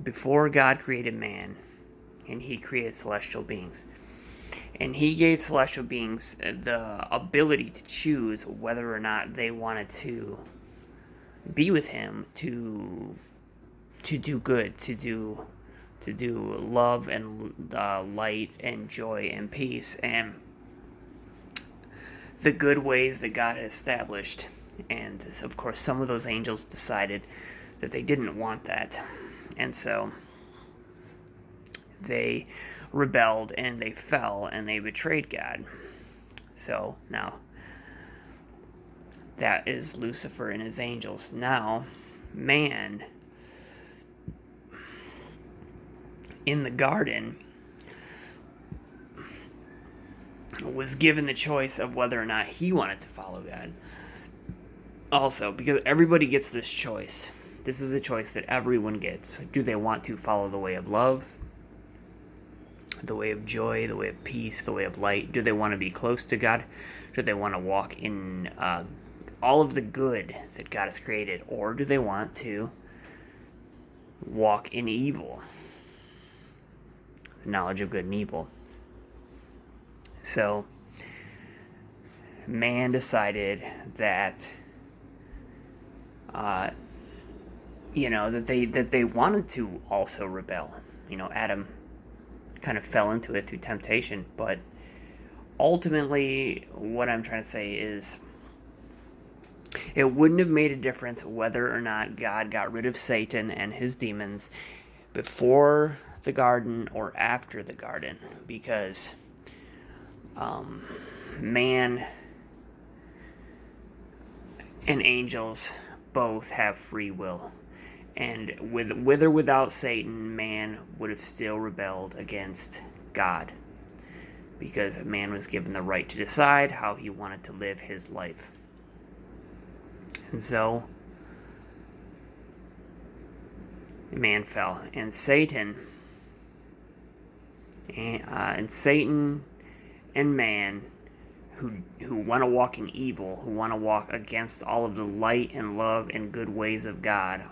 before God created man, and he created celestial beings. And he gave celestial beings the ability to choose whether or not they wanted to be with him, to do good, to do love and light and joy and peace and the good ways that God has established. And of course, some of those angels decided that they didn't want that, and so they rebelled and they fell and they betrayed God. So now that is Lucifer and his angels. Now man in the garden was given the choice of whether or not he wanted to follow God. Also, because everybody gets this choice. This is a choice that everyone gets. Do they want to follow the way of love, the way of joy, the way of peace, the way of light? Do they want to be close to God? Do they want to walk in all of the good that God has created? Or do they want to walk in evil? The knowledge of good and evil. So, man decided that that they wanted to also rebel. Adam kind of fell into it through temptation, but ultimately what I'm trying to say is it wouldn't have made a difference whether or not God got rid of Satan and his demons before the garden or after the garden, because man and angels both have free will. And with or without Satan, man would have still rebelled against God, because man was given the right to decide how he wanted to live his life. And so man fell, and Satan and man, who want to walk in evil, who want to walk against all of the light and love and good ways of God,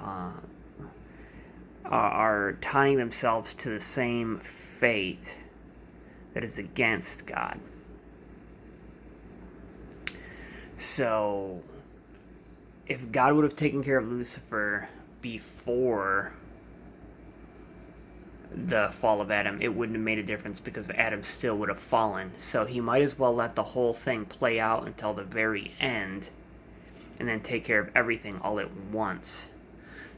are tying themselves to the same fate that is against God. So, if God would have taken care of Lucifer before the fall of Adam, it wouldn't have made a difference, because Adam still would have fallen. So he might as well let the whole thing play out until the very end, and then take care of everything all at once,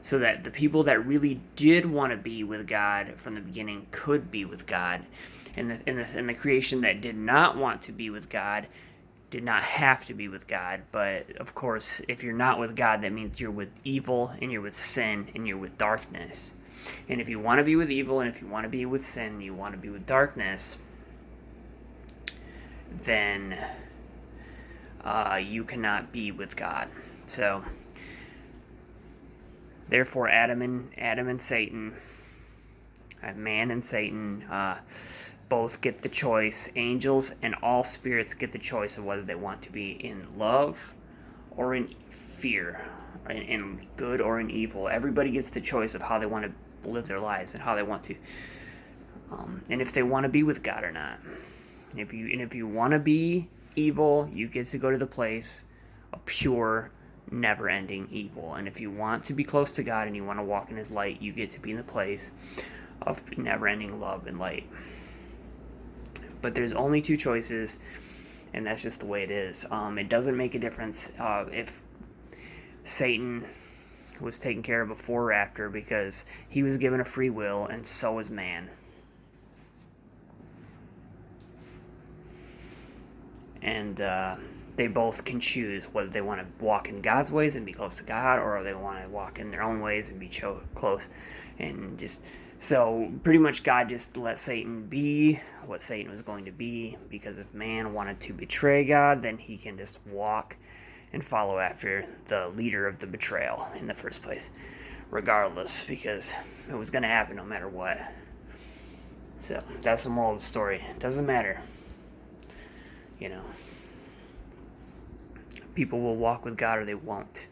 so that the people that really did want to be with God from the beginning could be with God, and the creation that did not want to be with God did not have to be with God. But of course, if you're not with God, that means you're with evil, and you're with sin, and you're with darkness. And if you want to be with evil, and if you want to be with sin, you want to be with darkness, then you cannot be with God. So, therefore, Adam and Satan, man and Satan, both get the choice. Angels and all spirits get the choice of whether they want to be in love or in fear, in good or in evil. Everybody gets the choice of how they want to live their lives and how they want to, and if they want to be with God or not. If you want to be evil, you get to go to the place of pure, never-ending evil. And if you want to be close to God and you want to walk in His light, you get to be in the place of never-ending love and light. But there's only two choices, and that's just the way it is. It doesn't make a difference if Satan was taken care of before or after, because he was given a free will, and so was man. And they both can choose whether they want to walk in God's ways and be close to God, or they want to walk in their own ways and be close. And just so pretty much God just let Satan be what Satan was going to be, because if man wanted to betray God, then he can just walk and follow after the leader of the betrayal in the first place, regardless, because it was going to happen no matter what. So that's the moral of the story. It doesn't matter. People will walk with God or they won't.